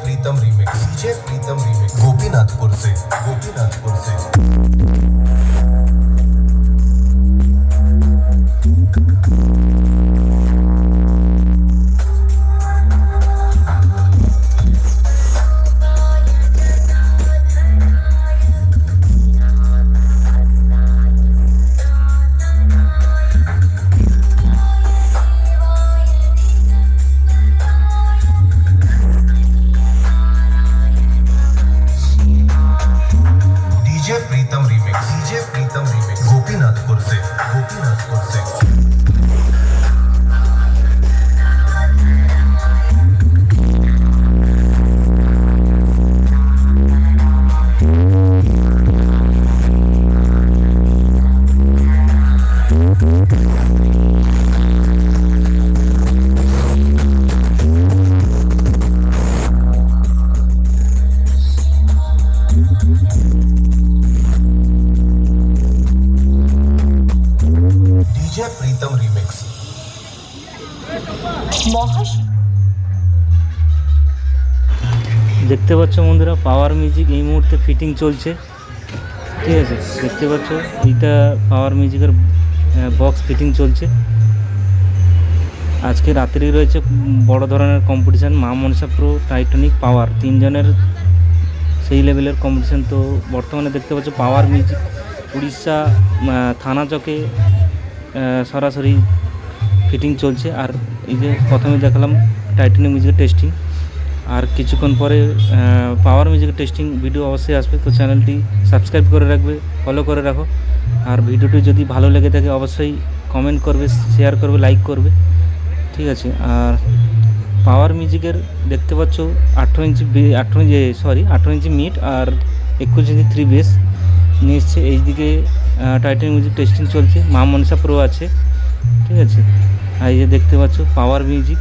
प्रीतम remix Gopinathpur से प्रीतम remix Gopinathpur से प्रीतम remix দেখতে পাচ্ছ বন্ধুরা, পাওয়ার মিউজিক এই মুহূর্তে ফিটিং চলছে। ঠিক আছে, দেখতে পাচ্ছ এইটা পাওয়ার মিউজিকের বক্স ফিটিং চলছে। আজকে রাত্রেই রয়েছে বড় ধরনের কম্পিটিশান, মা মনসা প্রো, টাইটানিক, পাওয়ার, তিনজনের সেই লেভেলের কম্পিটিশান। তো বর্তমানে দেখতে পাচ্ছ পাওয়ার মিউজিক উড়িষ্যা থানা চকে সরাসরি ফিটিং চলছে। আর এই যে প্রথমে দেখালাম টাইটানিক মিউজিকের টেস্টিং, আর কিছুক্ষণ পরে পাওয়ার মিউজিকের টেস্টিং ভিডিও অবশ্যই আসবে। তো চ্যানেলটি সাবস্ক্রাইব করে রাখবে, ফলো করে রাখো। আর ভিডিওটি যদি ভালো লেগে থাকে অবশ্যই কমেন্ট করবে, শেয়ার করবে, লাইক করবে। ঠিক আছে, আর পাওয়ার মিউজিকের দেখতে পাচ্ছ 18 ইঞ্চি মিড আর 21 ইঞ্চি 3 বেস নিয়ে এসছে। এইদিকে টাইটানিক মিউজিক টেস্টিং চলছে, মা মনসা প্রো আছে। ঠিক আছে, আর এই যে দেখতে পাচ্ছ পাওয়ার মিউজিক